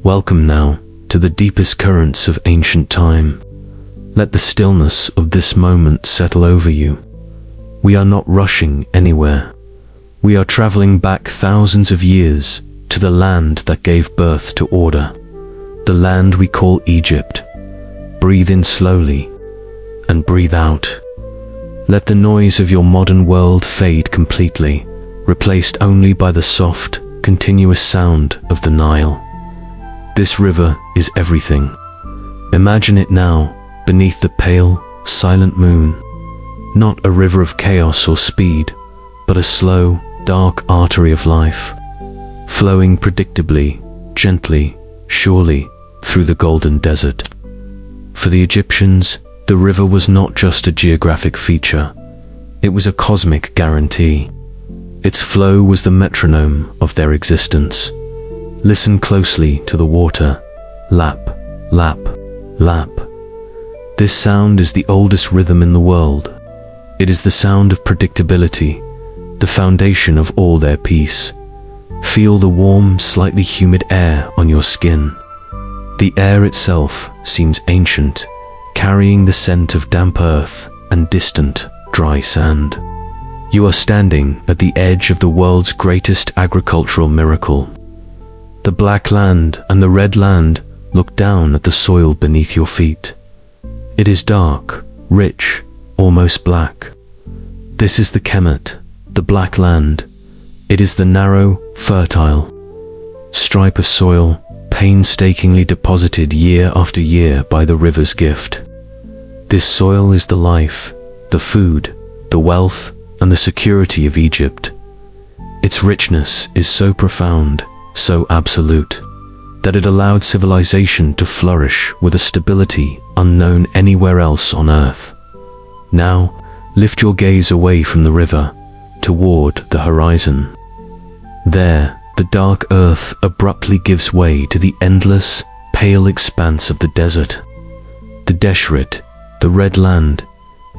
Welcome now to the deepest currents of ancient time. Let the stillness of this moment settle over you. We are not rushing anywhere. We are traveling back thousands of years to the land that gave birth to order, the land we call Egypt. Breathe in slowly and breathe out. Let the noise of your modern world fade completely, replaced only by the soft, continuous sound of the Nile. This river is everything. Imagine it now, beneath the pale, silent moon. Not a river of chaos or speed, but a slow, dark artery of life, flowing predictably, gently, surely, through the golden desert. For the Egyptians, the river was not just a geographic feature, it was a cosmic guarantee. Its flow was the metronome of their existence. Listen closely to the water. Lap, lap, lap. This sound is the oldest rhythm in the world. It is the sound of predictability, the foundation of all their peace. Feel the warm, slightly humid air on your skin. The air itself seems ancient, carrying the scent of damp earth and distant, dry sand. You are standing at the edge of the world's greatest agricultural miracle. The black land and the red land look down at the soil beneath your feet. It is dark, rich, almost black. This is the Kemet, the black land. It is the narrow, fertile stripe of soil, painstakingly deposited year after year by the river's gift. This soil is the life, the food, the wealth, and the security of Egypt. Its richness is so profound, so absolute, that it allowed civilization to flourish with a stability unknown anywhere else on earth. Now, lift your gaze away from the river, toward the horizon. There, the dark earth abruptly gives way to the endless, pale expanse of the desert. The Deshret, the red land,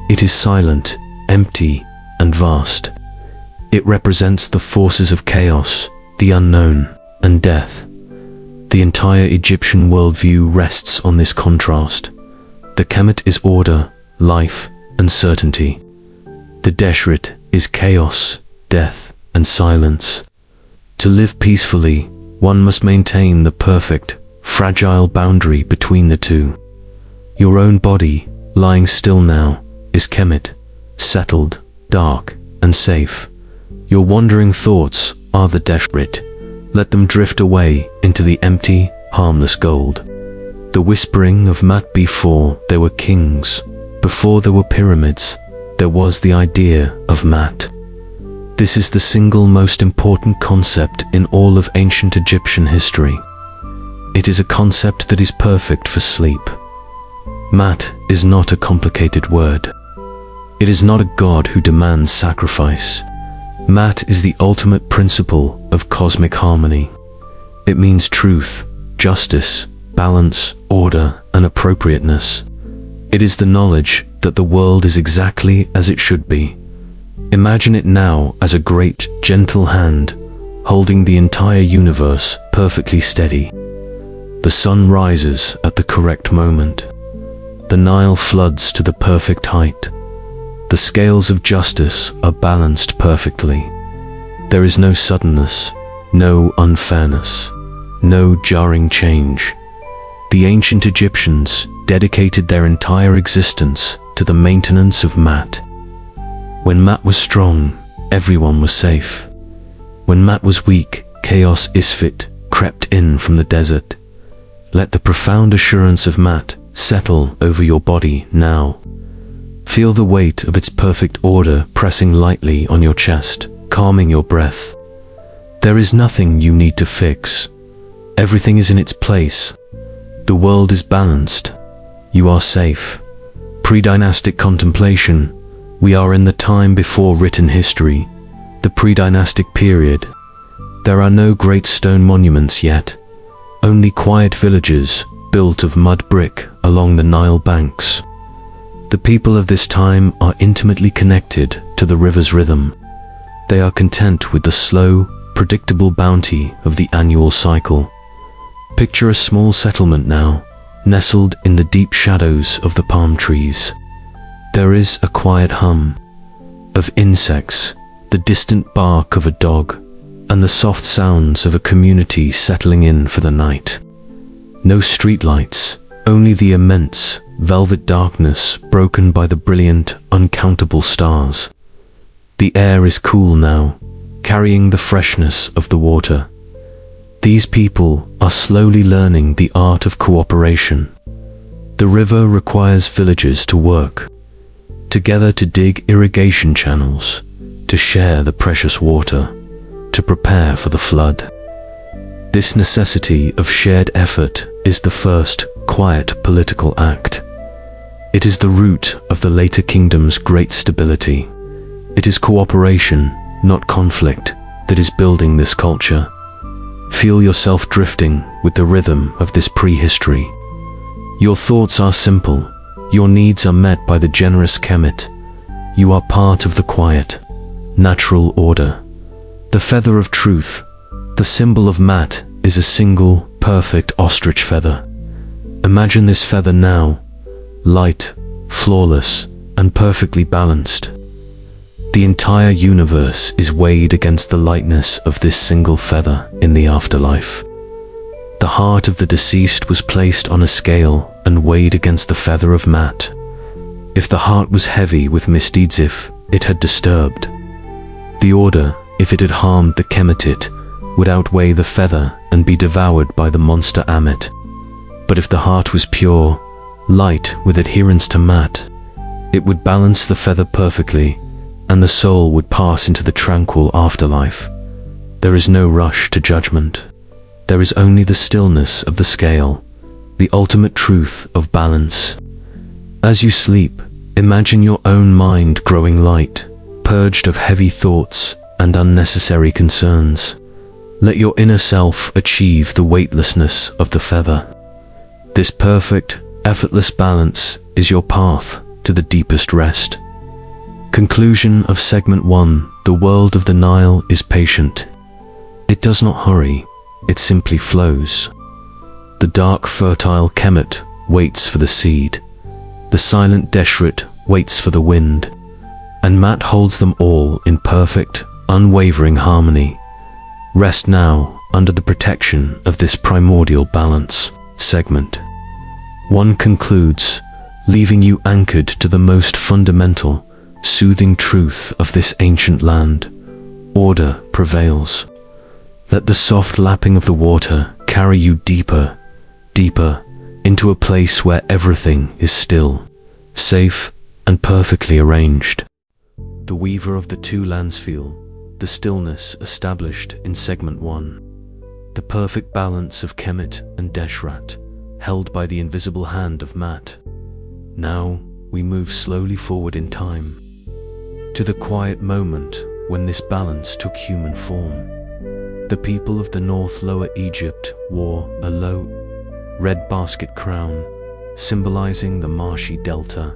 it is silent, empty, and vast. It represents the forces of chaos, the unknown, and death. The entire Egyptian worldview rests on this contrast. The Kemet is order, life, and certainty. The Deshret is chaos, death, and silence. To live peacefully, one must maintain the perfect, fragile boundary between the two. Your own body, lying still now, is Kemet, settled, dark, and safe. Your wandering thoughts are the Deshret. Let them drift away into the empty, harmless gold. The whispering of Maat. Before there were kings, before there were pyramids, there was the idea of Maat. This is the single most important concept in all of ancient Egyptian history. It is a concept that is perfect for sleep. Maat is not a complicated word. It is not a god who demands sacrifice. Maat is the ultimate principle of cosmic harmony. It means truth, justice, balance, order, and appropriateness. It is the knowledge that the world is exactly as it should be. Imagine it now as a great, gentle hand, holding the entire universe perfectly steady. The sun rises at the correct moment. The Nile floods to the perfect height. The scales of justice are balanced perfectly. There is no suddenness, no unfairness, no jarring change. The ancient Egyptians dedicated their entire existence to the maintenance of Maat. When Maat was strong, everyone was safe. When Maat was weak, chaos Isfit crept in from the desert. Let the profound assurance of Maat settle over your body now. Feel the weight of its perfect order pressing lightly on your chest, calming your breath. There is nothing you need to fix. Everything is in its place. The world is balanced. You are safe. Pre-dynastic contemplation. We are in the time before written history, the pre-dynastic period. There are no great stone monuments yet, only quiet villages built of mud brick along the Nile banks. The people of this time are intimately connected to the river's rhythm. They are content with the slow, predictable bounty of the annual cycle. Picture a small settlement now, nestled in the deep shadows of the palm trees. There is a quiet hum of insects, the distant bark of a dog, and the soft sounds of a community settling in for the night. No streetlights, only the immense, velvet darkness broken by the brilliant, uncountable stars. The air is cool now, carrying the freshness of the water. These people are slowly learning the art of cooperation. The river requires villagers to work together to dig irrigation channels, to share the precious water, to prepare for the flood. This necessity of shared effort is the first quiet political act. It is the root of the later kingdom's great stability. It is cooperation, not conflict, that is building this culture. Feel yourself drifting with the rhythm of this prehistory. Your thoughts are simple. Your needs are met by the generous Kemet. You are part of the quiet, natural order. The feather of truth, the symbol of Maat, is a single, perfect ostrich feather. Imagine this feather now, light, flawless, and perfectly balanced. The entire universe is weighed against the lightness of this single feather in the afterlife. The heart of the deceased was placed on a scale and weighed against the feather of Maat. If the heart was heavy with misdeeds, if it had disturbed the order, if it had harmed the Kemetit, would outweigh the feather and be devoured by the monster Amet. But if the heart was pure, light with adherence to Maat, it would balance the feather perfectly, and the soul would pass into the tranquil afterlife. There is no rush to judgment. There is only the stillness of the scale, the ultimate truth of balance. As you sleep, imagine your own mind growing light, purged of heavy thoughts and unnecessary concerns. Let your inner self achieve the weightlessness of the feather. This perfect, effortless balance is your path to the deepest rest. Conclusion of Segment 1. The world of the Nile is patient. It does not hurry, it simply flows. The dark, fertile Kemet waits for the seed. The silent Deshret waits for the wind. And Maat holds them all in perfect, unwavering harmony. Rest now under the protection of this primordial balance. Segment 1 concludes, leaving you anchored to the most fundamental, soothing truth of this ancient land. Order prevails. Let the soft lapping of the water carry you deeper, deeper, into a place where everything is still, safe, and perfectly arranged. The weaver of the two lands feel the stillness established in Segment 1. The perfect balance of Kemet and Deshret, held by the invisible hand of Maat. Now we move slowly forward in time, to the quiet moment when this balance took human form. The people of the North Lower Egypt wore a low, red basket crown, symbolizing the marshy delta.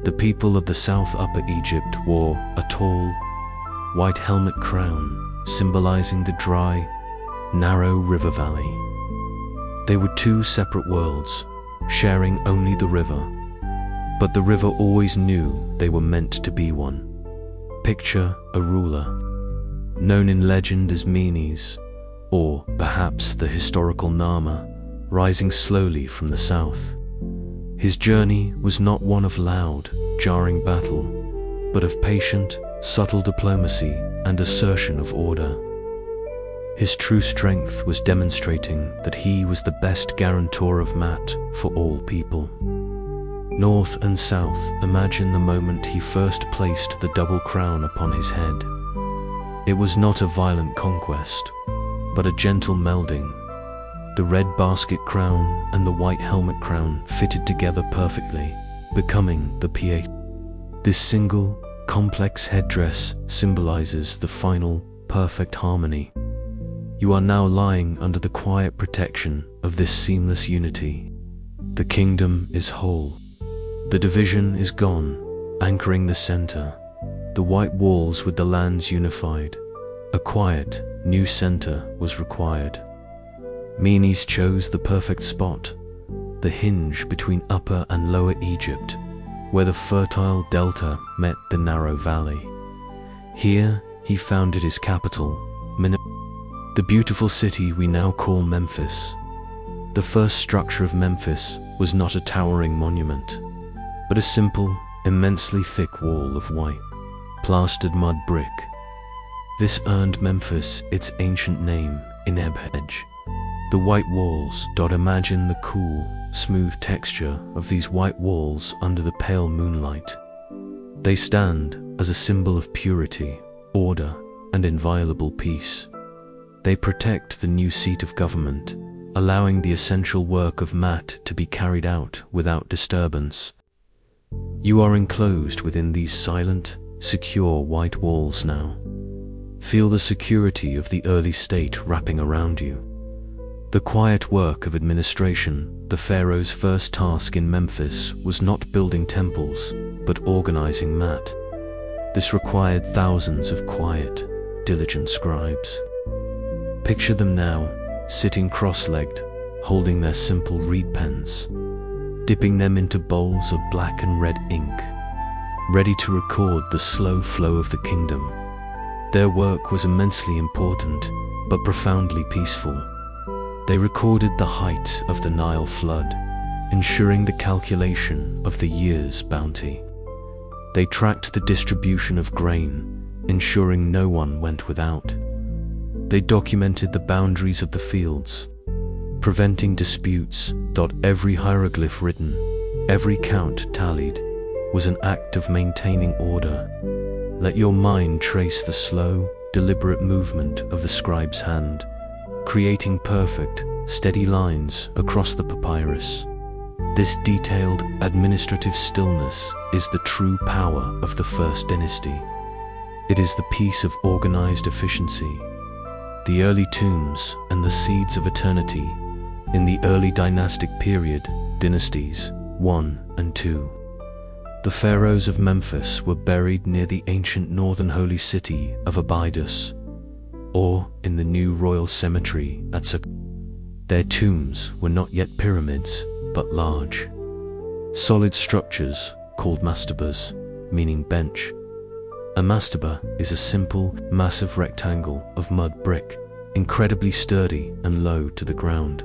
The people of the South Upper Egypt wore a tall, white helmet crown, symbolizing the dry, narrow river valley. They were two separate worlds, sharing only the river. But the river always knew they were meant to be one. Picture a ruler, known in legend as Menes, or perhaps the historical Nama, rising slowly from the south. His journey was not one of loud, jarring battle, but of patient, subtle diplomacy and assertion of order. His true strength was demonstrating that he was the best guarantor of Maat for all people. North and South, imagine the moment he first placed the double crown upon his head. It was not a violent conquest, but a gentle melding. The red basket crown and the white helmet crown fitted together perfectly, becoming the pied. This single, complex headdress symbolizes the final, perfect harmony. You are now lying under the quiet protection of this seamless unity. The kingdom is whole. The division is gone, anchoring the center. The white walls with the lands unified. A quiet, new center was required. Menes chose the perfect spot, the hinge between Upper and Lower Egypt, where the fertile delta met the narrow valley. Here he founded his capital, the beautiful city we now call Memphis. The first structure of Memphis was not a towering monument, but a simple, immensely thick wall of white, plastered mud brick. This earned Memphis its ancient name, Inebhej. The white walls. Imagine the cool, smooth texture of these white walls under the pale moonlight. They stand as a symbol of purity, order, and inviolable peace. They protect the new seat of government, allowing the essential work of Maat to be carried out without disturbance. You are enclosed within these silent, secure white walls now. Feel the security of the early state wrapping around you. The quiet work of administration. The pharaoh's first task in Memphis was not building temples, but organizing Maat. This required thousands of quiet, diligent scribes. Picture them now, sitting cross-legged, holding their simple reed pens, dipping them into bowls of black and red ink, ready to record the slow flow of the kingdom. Their work was immensely important, but profoundly peaceful. They recorded the height of the Nile flood, ensuring the calculation of the year's bounty. They tracked the distribution of grain, ensuring no one went without. They documented the boundaries of the fields, preventing disputes. Every hieroglyph written, every count tallied, was an act of maintaining order. Let your mind trace the slow, deliberate movement of the scribe's hand, creating perfect, steady lines across the papyrus. This detailed, administrative stillness is the true power of the First Dynasty. It is the peace of organized efficiency. The early tombs and the seeds of eternity. In the early dynastic period, dynasties 1 and 2, the pharaohs of Memphis were buried near the ancient northern holy city of Abydos, or in the new royal cemetery at Saqqara. Their tombs were not yet pyramids, but large, solid structures called mastabas, meaning bench. A mastaba is a simple, massive rectangle of mud brick, incredibly sturdy and low to the ground.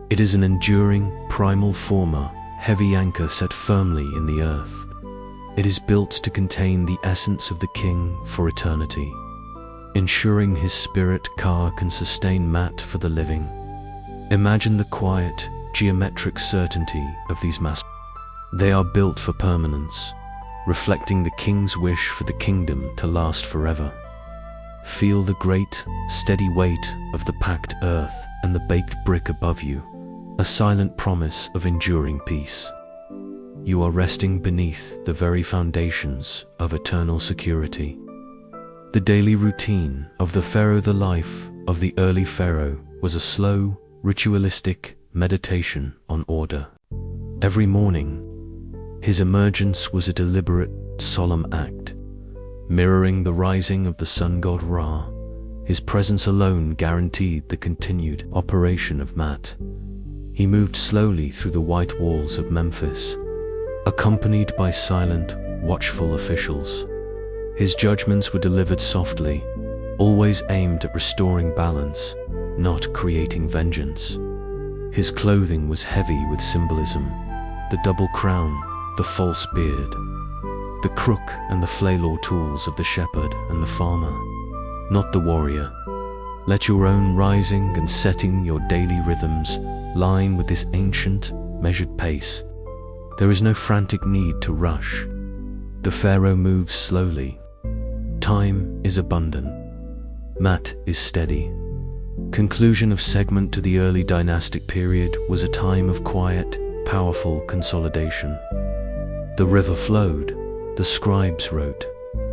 It is an enduring, primal former, heavy anchor set firmly in the earth. It is built to contain the essence of the king for eternity, ensuring his spirit car can sustain Maat for the living. Imagine the quiet, geometric certainty of these mastabas. They are built for permanence, reflecting the king's wish for the kingdom to last forever. Feel the great, steady weight of the packed earth and the baked brick above you, a silent promise of enduring peace. You are resting beneath the very foundations of eternal security. The daily routine of the pharaoh. The life of the early pharaoh was a slow, ritualistic meditation on order. Every morning, his emergence was a deliberate, solemn act, mirroring the rising of the sun god Ra. His presence alone guaranteed the continued operation of Maat. He moved slowly through the white walls of Memphis, accompanied by silent, watchful officials. His judgments were delivered softly, always aimed at restoring balance, not creating vengeance. His clothing was heavy with symbolism: the double crown, the false beard, the crook and the flail or tools of the shepherd and the farmer, not the warrior. Let your own rising and setting, your daily rhythms, line with this ancient, measured pace. There is no frantic need to rush. The pharaoh moves slowly. Time is abundant. Maat is steady. Conclusion of segment to the early dynastic period was a time of quiet, powerful consolidation. The river flowed, the scribes wrote,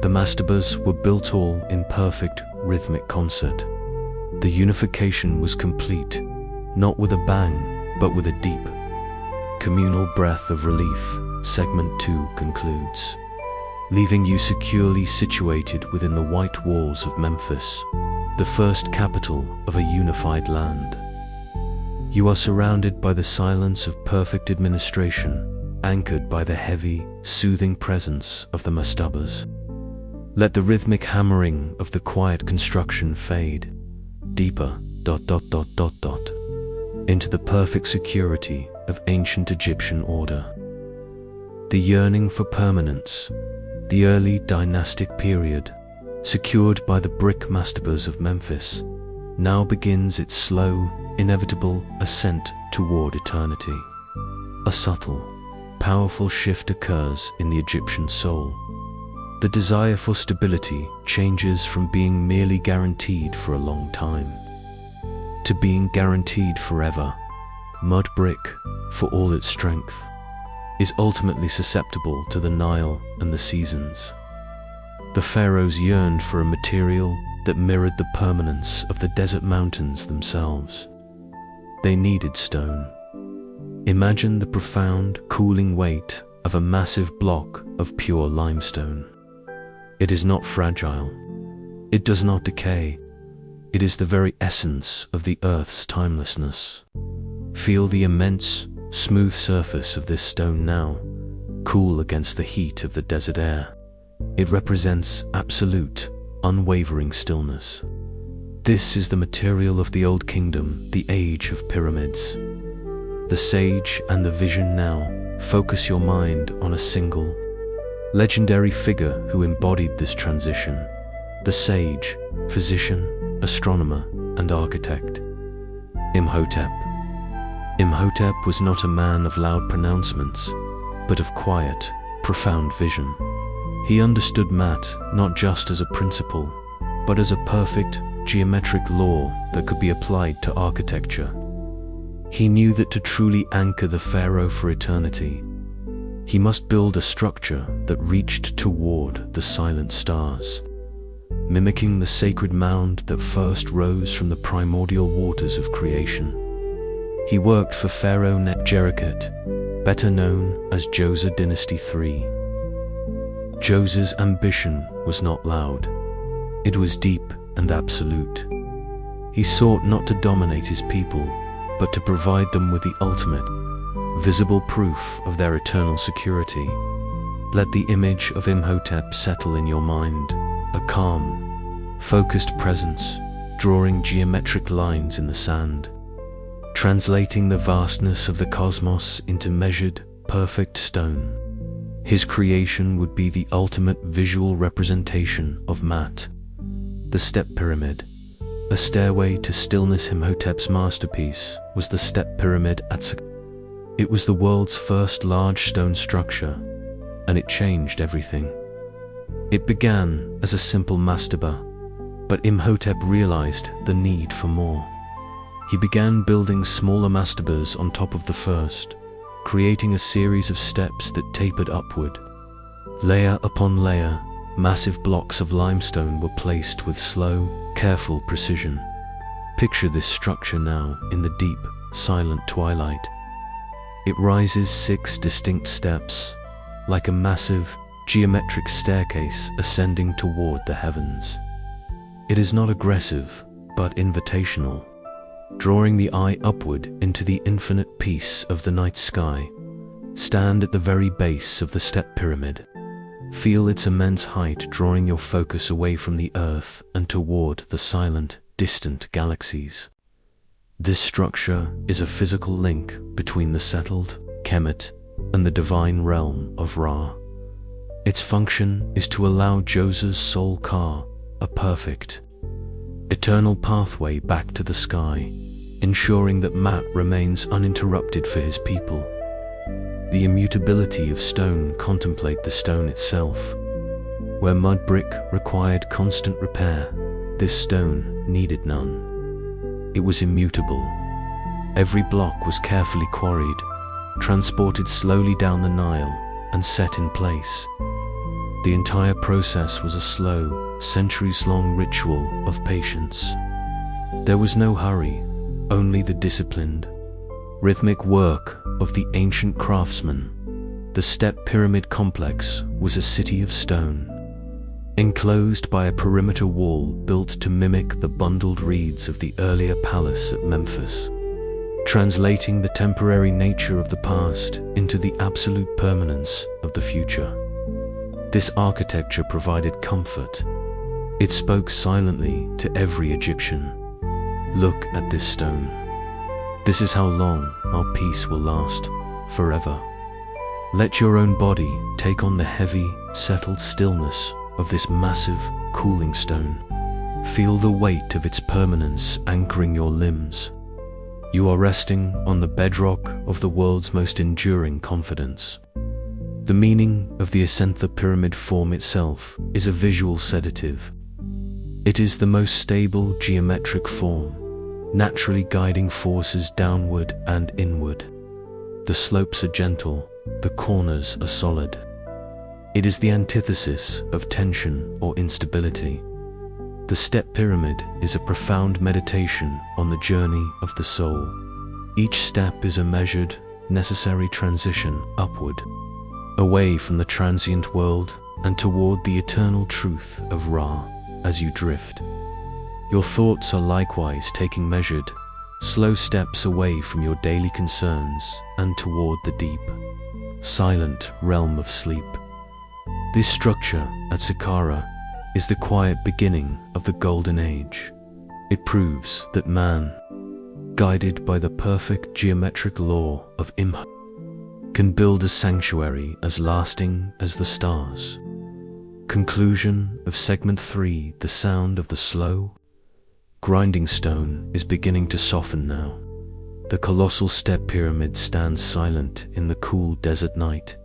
the mastabas were built, all in perfect, rhythmic concert. The unification was complete, not with a bang, but with a deep, communal breath of relief. Segment 2 concludes, leaving you securely situated within the white walls of Memphis, the first capital of a unified land. You are surrounded by the silence of perfect administration, anchored by the heavy, soothing presence of the mastabas. Let the rhythmic hammering of the quiet construction fade deeper, into the perfect security of ancient Egyptian order. The yearning for permanence, the early dynastic period, secured by the brick mastabas of Memphis, now begins its slow, inevitable ascent toward eternity. A subtle, powerful shift occurs in the Egyptian soul. The desire for stability changes from being merely guaranteed for a long time to being guaranteed forever. Mud brick, for all its strength, is ultimately susceptible to the Nile and the seasons. The pharaohs yearned for a material that mirrored the permanence of the desert mountains themselves. They needed stone. Imagine the profound, cooling weight of a massive block of pure limestone. It is not fragile. It does not decay. It is the very essence of the earth's timelessness. Feel the immense, smooth surface of this stone now, cool against the heat of the desert air. It represents absolute, unwavering stillness. This is the material of the Old Kingdom, the age of pyramids. The sage and the vision now focus your mind on a single, legendary figure who embodied this transition. The sage, physician, astronomer, and architect. Imhotep. Imhotep was not a man of loud pronouncements, but of quiet, profound vision. He understood Maat not just as a principle, but as a perfect, geometric law that could be applied to architecture. He knew that to truly anchor the pharaoh for eternity, he must build a structure that reached toward the silent stars, mimicking the sacred mound that first rose from the primordial waters of creation. He worked for Pharaoh Nebjerikhet, better known as Djoser Dynasty III. Djoser's ambition was not loud. It was deep and absolute. He sought not to dominate his people, but to provide them with the ultimate, visible proof of their eternal security. Let the image of Imhotep settle in your mind, a calm, focused presence, drawing geometric lines in the sand, translating the vastness of the cosmos into measured, perfect stone. His creation would be the ultimate visual representation of Maat, the step pyramid. A stairway to stillness. Imhotep's masterpiece was the step pyramid at Saqqara. It was the world's first large stone structure, and it changed everything. It began as a simple mastaba, but Imhotep realized the need for more. He began building smaller mastabas on top of the first, creating a series of steps that tapered upward. Layer upon layer, massive blocks of limestone were placed with slow, careful precision. Picture this structure now in the deep, silent twilight. It rises 6 distinct steps, like a massive, geometric staircase ascending toward the heavens. It is not aggressive, but invitational, drawing the eye upward into the infinite peace of the night sky. Stand at the very base of the step pyramid. Feel its immense height drawing your focus away from the earth and toward the silent, distant galaxies. This structure is a physical link between the settled, Kemet, and the divine realm of Ra. Its function is to allow Djoser's soul car a perfect, eternal pathway back to the sky, ensuring that Maat remains uninterrupted for his people. The immutability of stone. Contemplate the stone itself. Where mud brick required constant repair, this stone needed none. It was immutable. Every block was carefully quarried, transported slowly down the Nile, and set in place. The entire process was a slow, centuries-long ritual of patience. There was no hurry, only the disciplined, rhythmic work of the ancient craftsman. The step pyramid complex was a city of stone, enclosed by a perimeter wall built to mimic the bundled reeds of the earlier palace at Memphis. translating the temporary nature of the past into the absolute permanence of the future. This architecture provided comfort. It spoke silently to every Egyptian. Look at this stone. This is how long our peace will last, forever. Let your own body take on the heavy, settled stillness of this massive, cooling stone. Feel the weight of its permanence anchoring your limbs. You are resting on the bedrock of the world's most enduring confidence. The meaning of the Ascentha pyramid form itself is a visual sedative. It is the most stable geometric form, naturally guiding forces downward and inward. The slopes are gentle, the corners are solid. It is the antithesis of tension or instability. The step pyramid is a profound meditation on the journey of the soul. Each step is a measured, necessary transition upward, away from the transient world and toward the eternal truth of Ra as you drift. Your thoughts are likewise taking measured, slow steps away from your daily concerns and toward the deep, silent realm of sleep. This structure at Saqqara is the quiet beginning of the Golden Age. It proves that man, guided by the perfect geometric law of Immerse, can build a sanctuary as lasting as the stars. Conclusion of Segment 3. The sound of the slow, grinding stone is beginning to soften now. The colossal step pyramid stands silent in the cool desert night,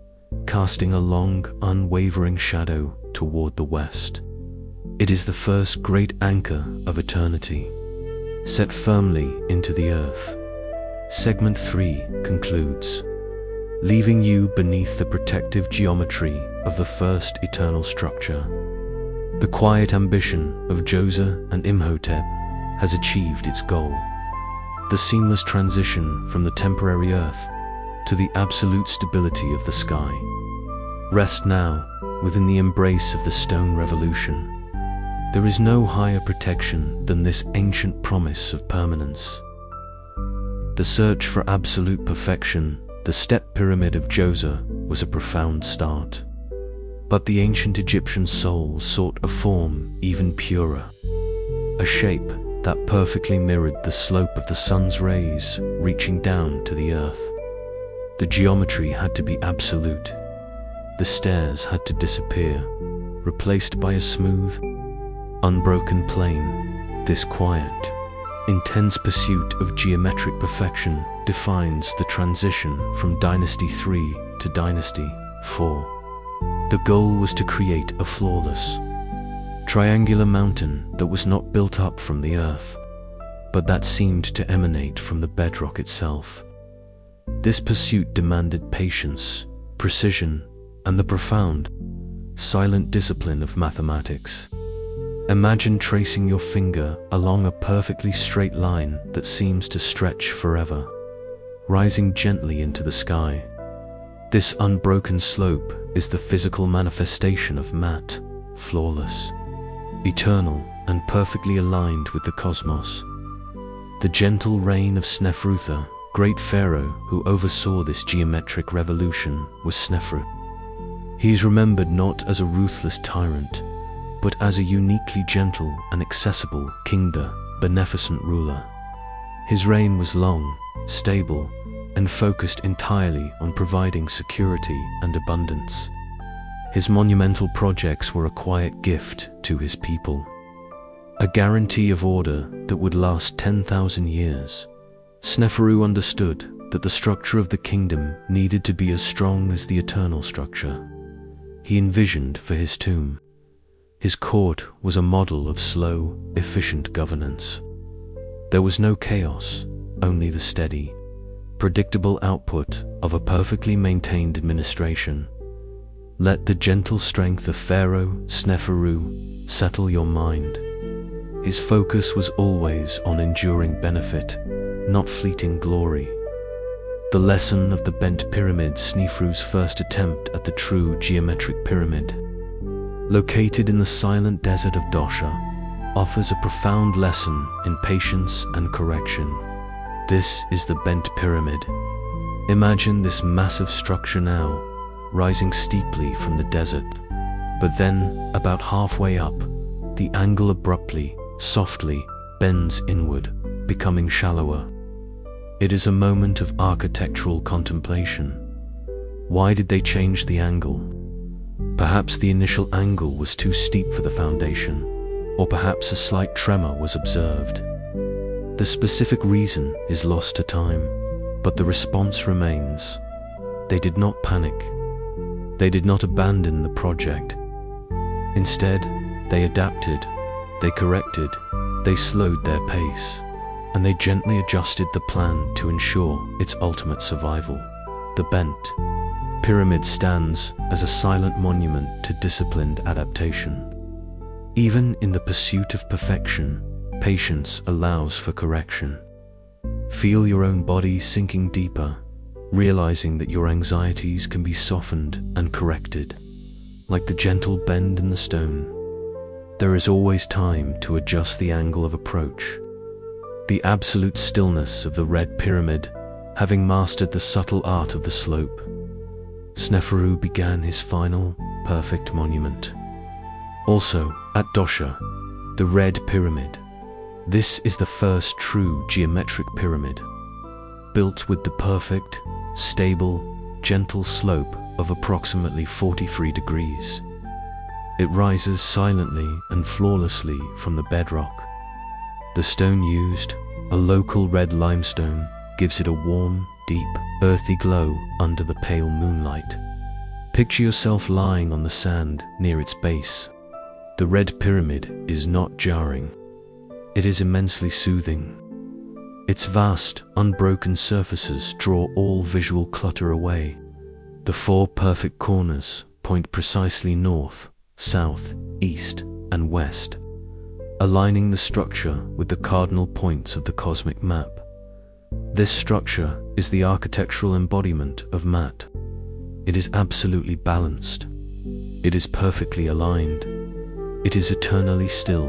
casting a long, unwavering shadow toward the west. It is the first great anchor of eternity, set firmly into the earth. Segment 3 concludes, leaving you beneath the protective geometry of the first eternal structure. The quiet ambition of Djoser and Imhotep has achieved its goal. The seamless transition from the temporary earth to the absolute stability of the sky. Rest now within the embrace of the stone revolution. There is no higher protection than this ancient promise of permanence. The search for absolute perfection, the step pyramid of Djoser, was a profound start. But the ancient Egyptian soul sought a form even purer, a shape that perfectly mirrored the slope of the sun's rays reaching down to the earth. The geometry had to be absolute. The stairs had to disappear, replaced by a smooth, unbroken plane. This quiet, intense pursuit of geometric perfection defines the transition from Dynasty 3 to Dynasty 4. The goal was to create a flawless, triangular mountain that was not built up from the earth, but that seemed to emanate from the bedrock itself. This pursuit demanded patience, precision, and the profound, silent discipline of mathematics. Imagine tracing your finger along a perfectly straight line that seems to stretch forever, rising gently into the sky. This unbroken slope is the physical manifestation of Maat, flawless, eternal, and perfectly aligned with the cosmos. The gentle reign of Snefruther, great pharaoh who oversaw this geometric revolution, was Snefru. He is remembered not as a ruthless tyrant, but as a uniquely gentle and accessible king, the beneficent ruler. His reign was long, stable, and focused entirely on providing security and abundance. His monumental projects were a quiet gift to his people, a guarantee of order that would last 10,000 years. Sneferu understood that the structure of the kingdom needed to be as strong as the eternal structure. He envisioned for his tomb. His court was a model of slow, efficient governance. There was no chaos, only the steady, predictable output of a perfectly maintained administration. Let the gentle strength of Pharaoh Sneferu settle your mind. His focus was always on enduring benefit, not fleeting glory. The lesson of the bent pyramid, Sneferu's first attempt at the true geometric pyramid, located in the silent desert of Dosha, offers a profound lesson in patience and correction. This is the bent pyramid. Imagine this massive structure now, rising steeply from the desert. But then, about halfway up, the angle abruptly, softly, bends inward, becoming shallower. It is a moment of architectural contemplation. Why did they change the angle? Perhaps the initial angle was too steep for the foundation, or perhaps a slight tremor was observed. The specific reason is lost to time, but the response remains. They did not panic. They did not abandon the project. Instead, they adapted, they corrected, they slowed their pace, and they gently adjusted the plan to ensure its ultimate survival. The bent pyramid stands as a silent monument to disciplined adaptation. Even in the pursuit of perfection, patience allows for correction. Feel your own body sinking deeper, realizing that your anxieties can be softened and corrected. Like the gentle bend in the stone, there is always time to adjust the angle of approach. The absolute stillness of the red pyramid, having mastered the subtle art of the slope, Sneferu began his final, perfect monument. Also, at Dosha, the red pyramid. This is the first true geometric pyramid, built with the perfect, stable, gentle slope of approximately 43 degrees. It rises silently and flawlessly from the bedrock. The stone used, a local red limestone, gives it a warm, deep, earthy glow under the pale moonlight. Picture yourself lying on the sand near its base. The red pyramid is not jarring. It is immensely soothing. Its vast, unbroken surfaces draw all visual clutter away. The four perfect corners point precisely north, south, east, and west, aligning the structure with the cardinal points of the cosmic map. This structure is the architectural embodiment of Maat. It is absolutely balanced. It is perfectly aligned. It is eternally still.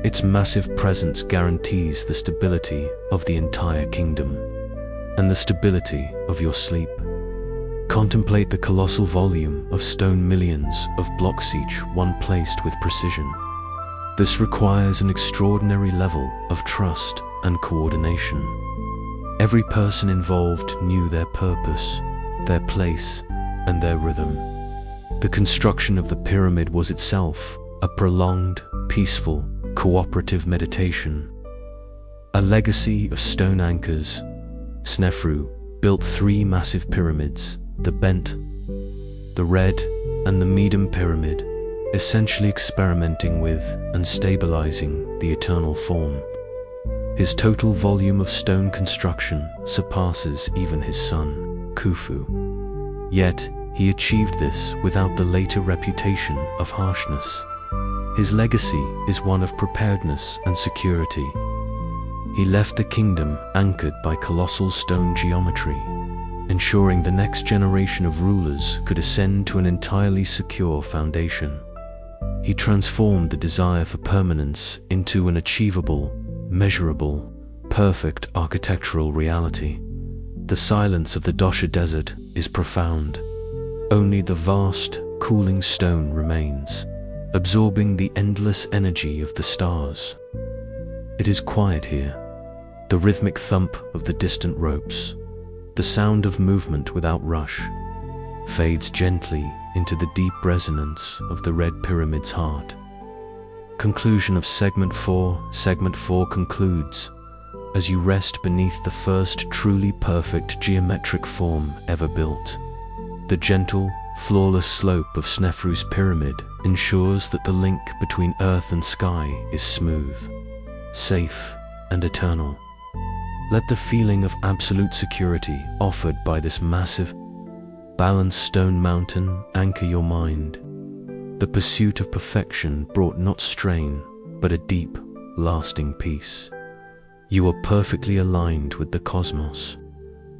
Its massive presence guarantees the stability of the entire kingdom, and the stability of your sleep. Contemplate the colossal volume of stone, millions of blocks, each one placed with precision. This requires an extraordinary level of trust and coordination. Every person involved knew their purpose, their place, and their rhythm. The construction of the pyramid was itself a prolonged, peaceful, cooperative meditation. A legacy of stone anchors, Sneferu built three massive pyramids, the bent, the red, and the medium pyramid, essentially experimenting with and stabilizing the eternal form. His total volume of stone construction surpasses even his son, Khufu. Yet, he achieved this without the later reputation of harshness. His legacy is one of preparedness and security. He left the kingdom anchored by colossal stone geometry, ensuring the next generation of rulers could ascend to an entirely secure foundation. He transformed the desire for permanence into an achievable, measurable, perfect architectural reality. The silence of the Dosha desert is profound. Only the vast, cooling stone remains, absorbing the endless energy of the stars. It is quiet here. The rhythmic thump of the distant ropes, the sound of movement without rush, fades gently into the deep resonance of the red pyramid's heart. Conclusion of Segment 4. Segment 4 concludes as you rest beneath the first truly perfect geometric form ever built. The gentle, flawless slope of Sneferu's pyramid ensures that the link between earth and sky is smooth, safe, and eternal. Let the feeling of absolute security offered by this massive, balanced stone mountain anchor your mind. The pursuit of perfection brought not strain, but a deep, lasting peace. You are perfectly aligned with the cosmos.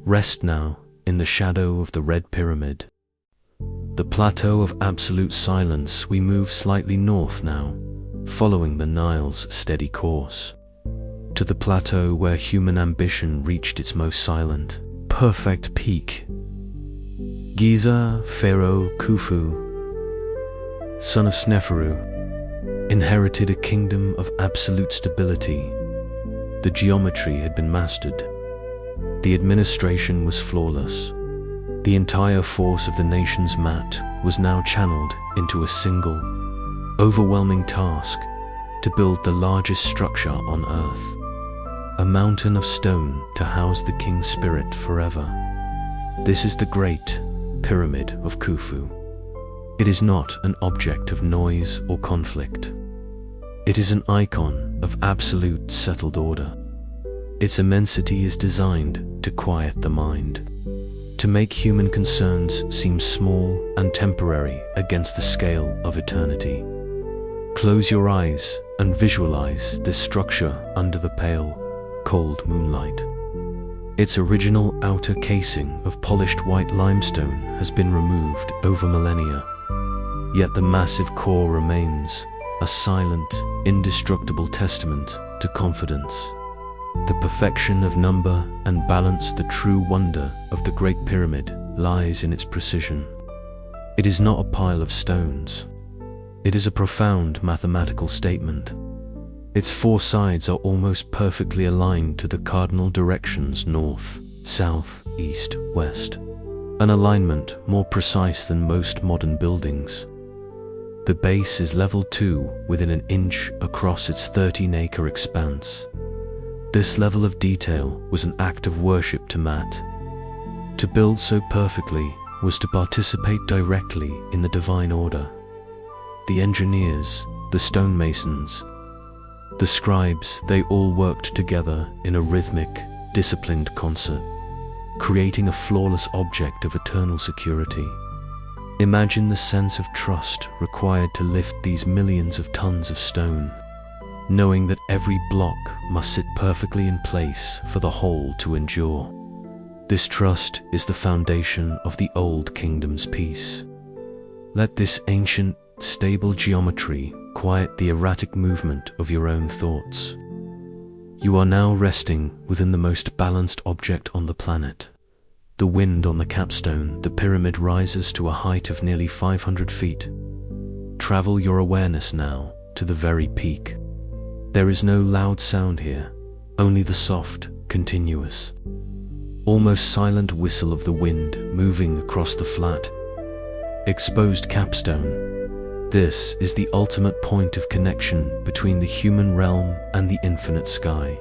Rest now in the shadow of the red pyramid. The plateau of absolute silence. We move slightly north now, following the Nile's steady course. to the plateau where human ambition reached its most silent, perfect peak. Giza, Pharaoh Khufu, son of Sneferu, inherited a kingdom of absolute stability. The geometry had been mastered. The administration was flawless. The entire force of the nation's Maat was now channeled into a single, overwhelming task: to build the largest structure on Earth, a mountain of stone to house the king's spirit forever. This is the Great Pyramid of Khufu. It is not an object of noise or conflict. It is an icon of absolute settled order. Its immensity is designed to quiet the mind, to make human concerns seem small and temporary against the scale of eternity. Close your eyes and visualize this structure under the pale, cold moonlight. Its original outer casing of polished white limestone has been removed over millennia, yet the massive core remains, a silent, indestructible testament to confidence. The perfection of number and balance, the true wonder of the Great Pyramid, lies in its precision. It is not a pile of stones. It is a profound mathematical statement. Its four sides are almost perfectly aligned to the cardinal directions: north, south, east, west, an alignment more precise than most modern buildings. The base is level 2 within an inch across its 13-acre expanse. This level of detail was an act of worship to Maat. To build so perfectly was to participate directly in the divine order. The engineers, the stonemasons, the scribes, they all worked together in a rhythmic, disciplined concert, creating a flawless object of eternal security. Imagine the sense of trust required to lift these millions of tons of stone, knowing that every block must sit perfectly in place for the whole to endure. This trust is the foundation of the old kingdom's peace. Let this ancient, stable geometry quiet the erratic movement of your own thoughts. You are now resting within the most balanced object on the planet. The wind on the capstone, the pyramid rises to a height of nearly 500 feet. Travel your awareness now to the very peak. There is no loud sound here, only the soft, continuous, almost silent whistle of the wind moving across the flat, exposed capstone. This is the ultimate point of connection between the human realm and the infinite sky.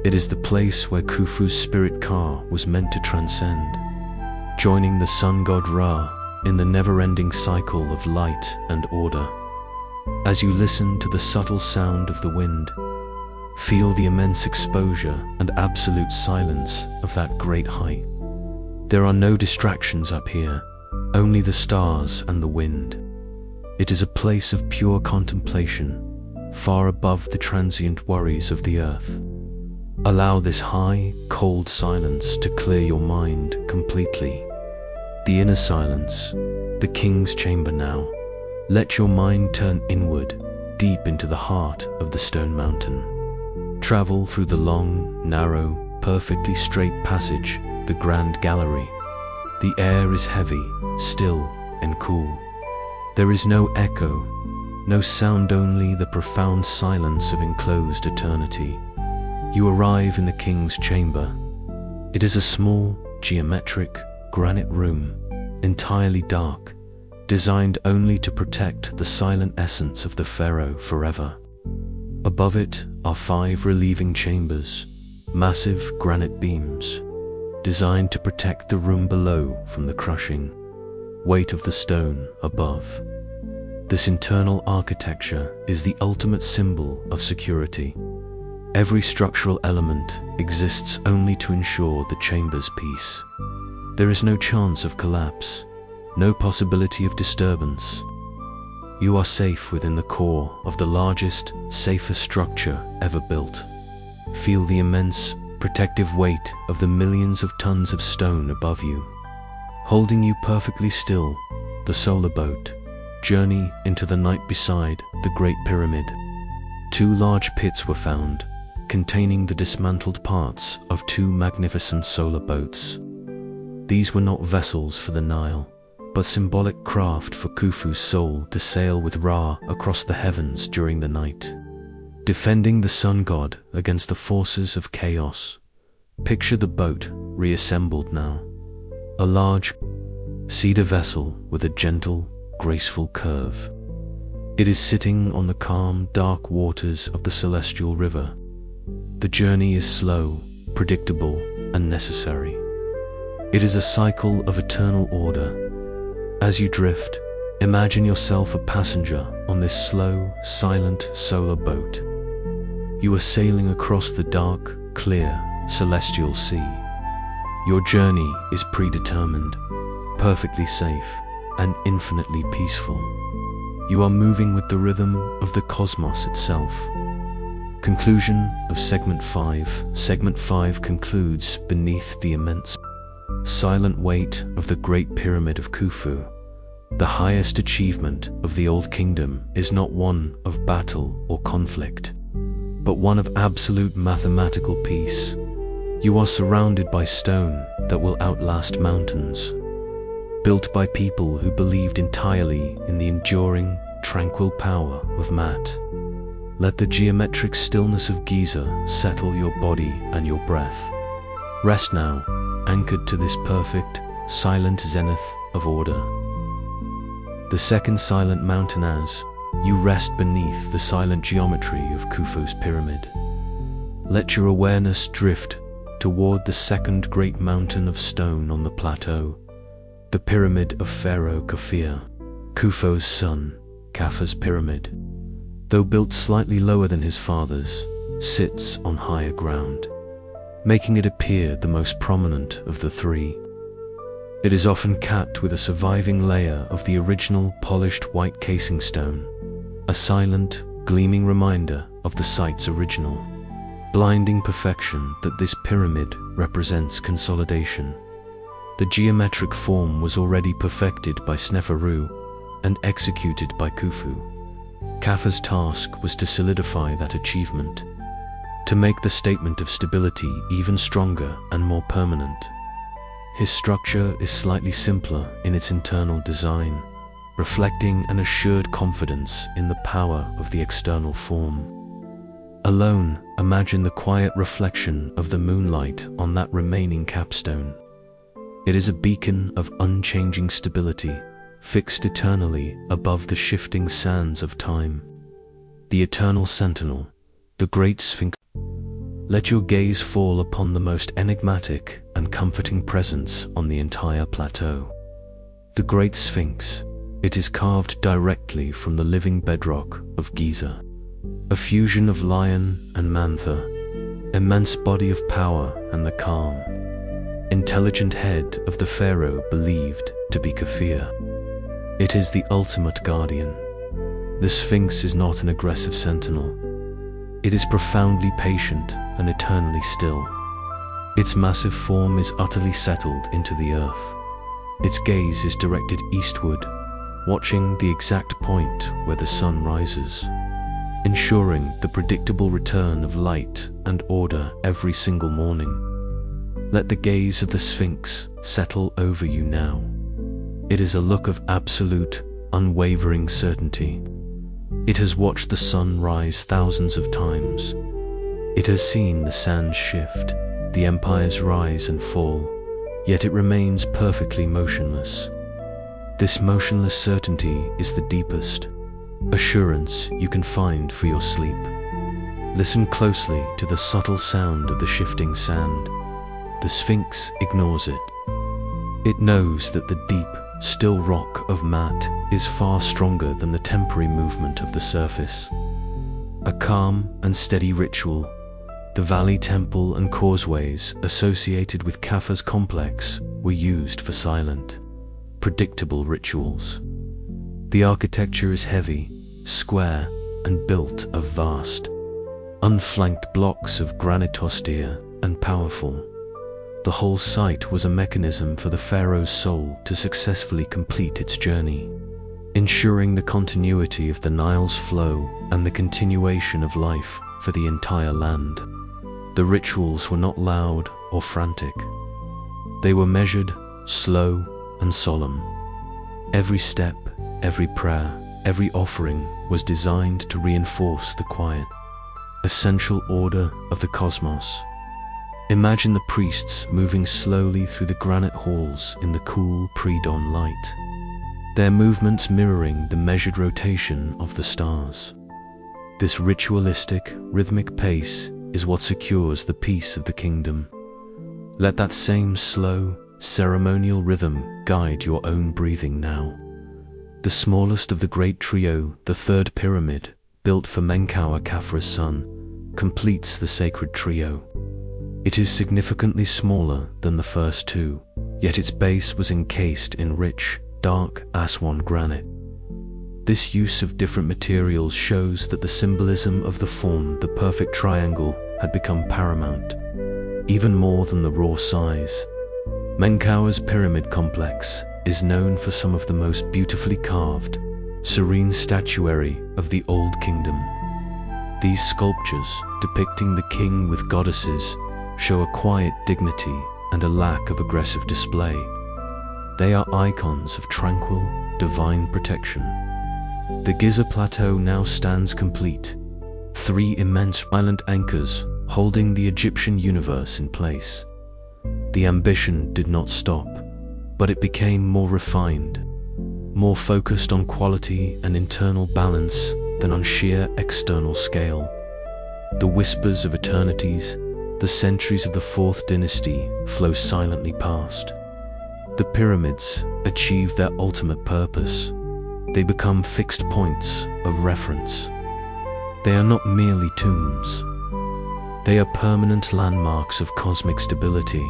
It is the place where Khufu's spirit car was meant to transcend, joining the sun god Ra in the never-ending cycle of light and order. As you listen to the subtle sound of the wind, feel the immense exposure and absolute silence of that great height. There are no distractions up here, only the stars and the wind. It is a place of pure contemplation, far above the transient worries of the earth. Allow this high, cold silence to clear your mind completely. The inner silence, the king's chamber now. Let your mind turn inward, deep into the heart of the stone mountain. Travel through the long, narrow, perfectly straight passage, the grand gallery. The air is heavy, still, and cool. There is no echo, no sound, only the profound silence of enclosed eternity. You arrive in the king's chamber. It is a small, geometric, granite room, entirely dark, designed only to protect the silent essence of the pharaoh forever. Above it are 5 relieving chambers, massive granite beams, designed to protect the room below from the crushing weight of the stone above. This internal architecture is the ultimate symbol of security. Every structural element exists only to ensure the chamber's peace. There is no chance of collapse, no possibility of disturbance. You are safe within the core of the largest, safest structure ever built. Feel the immense, protective weight of the millions of tons of stone above you. Holding you perfectly still, the solar boat, journey into the night beside the Great Pyramid. 2 large pits were found, containing the dismantled parts of two magnificent solar boats. These were not vessels for the Nile, but symbolic craft for Khufu's soul to sail with Ra across the heavens during the night, defending the sun god against the forces of chaos. Picture the boat reassembled now, a large cedar vessel with a gentle, graceful curve. It is sitting on the calm, dark waters of the celestial river. The journey is slow, predictable, and necessary. It is a cycle of eternal order. As you drift, imagine yourself a passenger on this slow, silent solar boat. You are sailing across the dark, clear, celestial sea. Your journey is predetermined, perfectly safe, and infinitely peaceful. You are moving with the rhythm of the cosmos itself. Conclusion of Segment 5. Segment 5 concludes beneath the immense, silent weight of the Great Pyramid of Khufu. The highest achievement of the Old Kingdom is not one of battle or conflict, but one of absolute mathematical peace. You are surrounded by stone that will outlast mountains, built by people who believed entirely in the enduring, tranquil power of Maat. Let the geometric stillness of Giza settle your body and your breath. Rest now, anchored to this perfect, silent zenith of order. The second silent mountain as you rest beneath the silent geometry of Khufu's pyramid. Let your awareness drift toward the second great mountain of stone on the plateau, the pyramid of Pharaoh Khafre, Khufu's son, Khafre's pyramid. Though built slightly lower than his father's, sits on higher ground, making it appear the most prominent of the three. It is often capped with a surviving layer of the original polished white casing stone, a silent, gleaming reminder of the site's original, blinding perfection that this pyramid represents consolidation. The geometric form was already perfected by Sneferu and executed by Khufu. Khafre's task was to solidify that achievement, to make the statement of stability even stronger and more permanent. His structure is slightly simpler in its internal design, reflecting an assured confidence in the power of the external form. Alone, imagine the quiet reflection of the moonlight on that remaining capstone. It is a beacon of unchanging stability, fixed eternally above the shifting sands of time. The eternal sentinel, the great Sphinx. Let your gaze fall upon the most enigmatic and comforting presence on the entire plateau. The great Sphinx. It is carved directly from the living bedrock of Giza. A fusion of lion and mantha, immense body of power and the calm, intelligent head of the pharaoh believed to be Khafre. It is the ultimate guardian. The Sphinx is not an aggressive sentinel. It is profoundly patient and eternally still. Its massive form is utterly settled into the earth. Its gaze is directed eastward, watching the exact point where the sun rises, ensuring the predictable return of light and order every single morning. Let the gaze of the Sphinx settle over you now. It is a look of absolute, unwavering certainty. It has watched the sun rise thousands of times. It has seen the sands shift, the empires rise and fall, yet it remains perfectly motionless. This motionless certainty is the deepest assurance you can find for your sleep. Listen closely to the subtle sound of the shifting sand. The Sphinx ignores it. It knows that the deep, still rock of Maat is far stronger than the temporary movement of the surface. A calm and steady ritual, the valley temple and causeways associated with Khafre's complex were used for silent, predictable rituals. The architecture is heavy, square, and built of vast, unflanked blocks of granite, austere and powerful. The whole site was a mechanism for the pharaoh's soul to successfully complete its journey, ensuring the continuity of the Nile's flow and the continuation of life for the entire land. The rituals were not loud or frantic. They were measured, slow, and solemn. Every step, every prayer, every offering was designed to reinforce the quiet, essential order of the cosmos. Imagine the priests moving slowly through the granite halls in the cool pre-dawn light, their movements mirroring the measured rotation of the stars. This ritualistic, rhythmic pace is what secures the peace of the kingdom. Let that same slow, ceremonial rhythm guide your own breathing now. The smallest of the great trio, the third pyramid, built for Menkaure Khafre's son, completes the sacred trio. It is significantly smaller than the first two, yet its base was encased in rich, dark Aswan granite. This use of different materials shows that the symbolism of the form, the perfect triangle, had become paramount, even more than the raw size. Menkaure's pyramid complex is known for some of the most beautifully carved, serene statuary of the Old Kingdom. These sculptures, depicting the king with goddesses, show a quiet dignity and a lack of aggressive display. They are icons of tranquil, divine protection. The Giza Plateau now stands complete, 3 immense island anchors holding the Egyptian universe in place. The ambition did not stop, but it became more refined, more focused on quality and internal balance than on sheer external scale. The whispers of eternities, the centuries of the 4th dynasty, flow silently past. The pyramids achieve their ultimate purpose. They become fixed points of reference. They are not merely tombs. They are permanent landmarks of cosmic stability.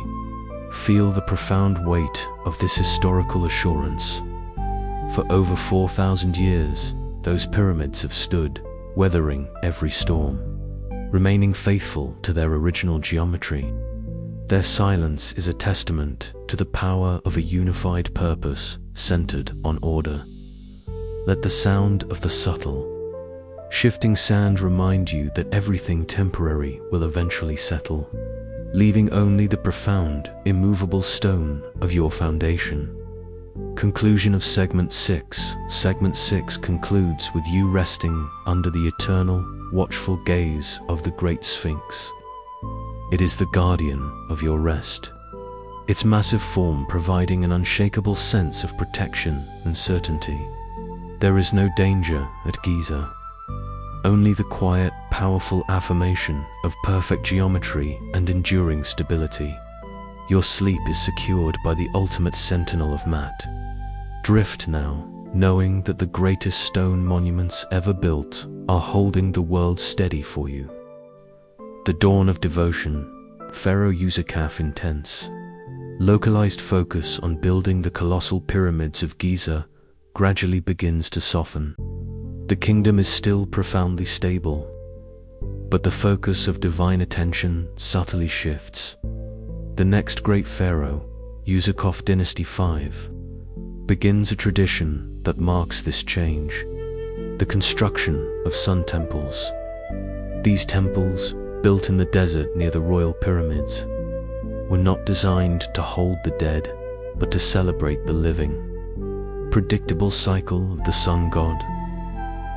Feel the profound weight of this historical assurance. For over 4,000 years, those pyramids have stood, weathering every storm, remaining faithful to their original geometry. Their silence is a testament to the power of a unified purpose centered on order. Let the sound of the subtle, shifting sand remind you that everything temporary will eventually settle, leaving only the profound, immovable stone of your foundation. Conclusion of Segment 6. Segment 6 concludes with you resting under the eternal, watchful gaze of the Great Sphinx. It is the guardian of your rest, its massive form providing an unshakable sense of protection and certainty. There is no danger at Giza, only the quiet, powerful affirmation of perfect geometry and enduring stability. Your sleep is secured by the ultimate sentinel of Maat. Drift now, knowing that the greatest stone monuments ever built are holding the world steady for you. The dawn of devotion, Pharaoh Userkaf intense. Localized focus on building the colossal pyramids of Giza gradually begins to soften. The kingdom is still profoundly stable, but the focus of divine attention subtly shifts. The next great pharaoh, Userkaf Dynasty 5, begins a tradition that marks this change: the construction of sun temples. These temples, built in the desert near the royal pyramids, were not designed to hold the dead, but to celebrate the living. Predictable cycle of the sun god.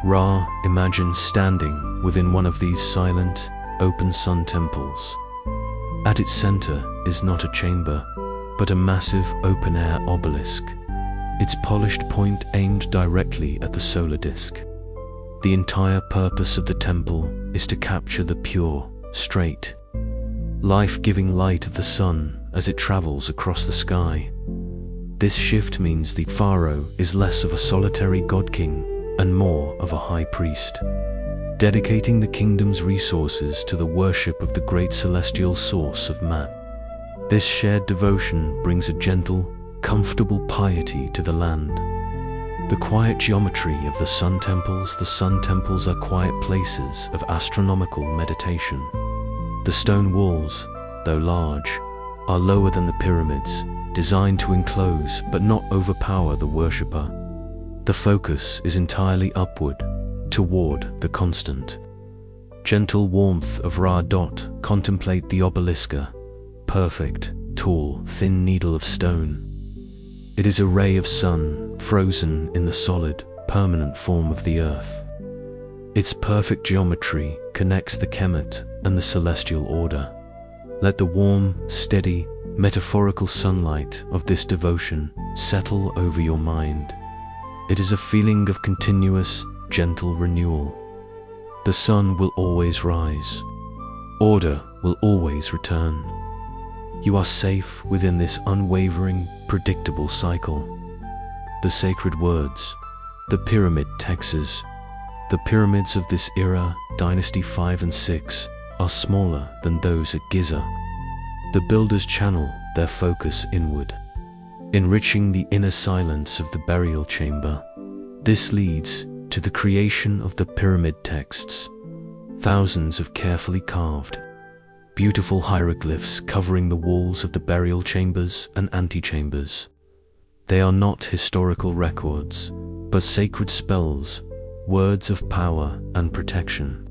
Ra imagines standing within one of these silent, open sun temples. At its center is not a chamber, but a massive open-air obelisk, its polished point aimed directly at the solar disk. The entire purpose of the temple is to capture the pure, straight, life-giving light of the sun as it travels across the sky. This shift means the pharaoh is less of a solitary god-king and more of a high priest, dedicating the kingdom's resources to the worship of the great celestial source of Maat. This shared devotion brings a gentle, comfortable piety to the land. The quiet geometry of the sun temples are quiet places of astronomical meditation. The stone walls, though large, are lower than the pyramids, designed to enclose but not overpower the worshipper. The focus is entirely upward, toward the constant. Gentle warmth of Ra. Contemplate the obelisk, perfect, tall, thin needle of stone. It is a ray of sun, frozen in the solid, permanent form of the earth. Its perfect geometry connects the Kemet and the celestial order. Let the warm, steady, metaphorical sunlight of this devotion settle over your mind. It is a feeling of continuous, gentle renewal. The sun will always rise. Order will always return. You are safe within this unwavering, predictable cycle. The sacred words, the pyramid texts. The pyramids of this era, Dynasty 5 and 6, are smaller than those at Giza. The builders channel their focus inward, enriching the inner silence of the burial chamber. This leads to the creation of the pyramid texts, thousands of carefully carved, beautiful hieroglyphs covering the walls of the burial chambers and antechambers. They are not historical records, but sacred spells, words of power and protection,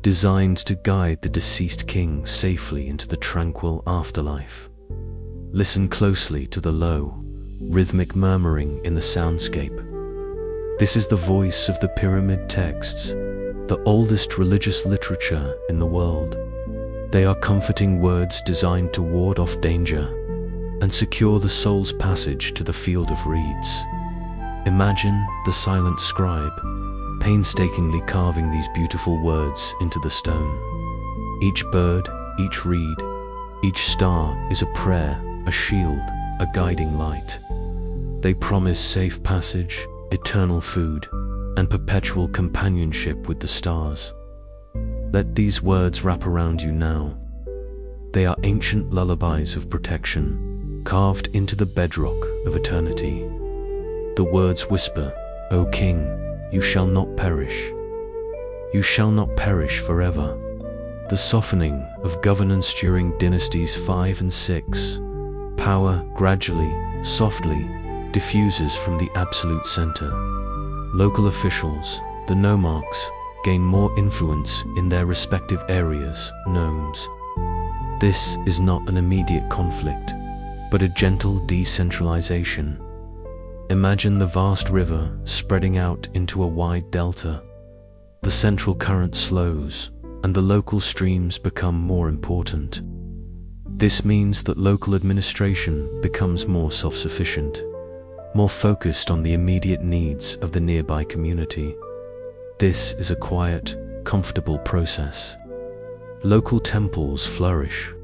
designed to guide the deceased king safely into the tranquil afterlife. Listen closely to the low, rhythmic murmuring in the soundscape. This is the voice of the pyramid texts, the oldest religious literature in the world. They are comforting words designed to ward off danger and secure the soul's passage to the field of reeds. Imagine the silent scribe painstakingly carving these beautiful words into the stone. Each bird, each reed, each star is a prayer, a shield, a guiding light. They promise safe passage, eternal food, and perpetual companionship with the stars. Let these words wrap around you now. They are ancient lullabies of protection, carved into the bedrock of eternity. The words whisper, "O King, you shall not perish. You shall not perish forever." The softening of governance during dynasties 5 and 6, power gradually, softly, diffuses from the absolute center. Local officials, the nomarchs, gain more influence in their respective areas, nomes. This is not an immediate conflict, but a gentle decentralization. Imagine the vast river spreading out into a wide delta. The central current slows, and the local streams become more important. This means that local administration becomes more self-sufficient, more focused on the immediate needs of the nearby community. This is a quiet, comfortable process. Local temples flourish.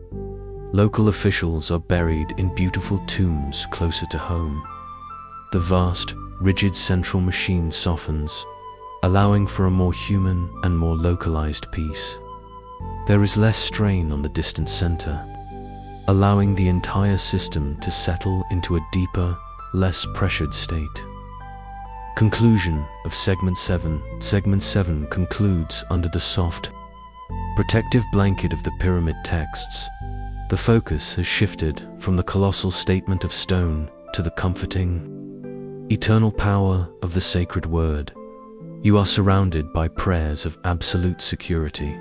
Local officials are buried in beautiful tombs closer to home. The vast, rigid central machine softens, allowing for a more human and more localized peace. There is less strain on the distant center, allowing the entire system to settle into a deeper, less pressured state. Conclusion of Segment 7. Segment 7 concludes under the soft, protective blanket of the pyramid texts. The focus has shifted from the colossal statement of stone to the comforting, eternal power of the sacred word. You are surrounded by prayers of absolute security,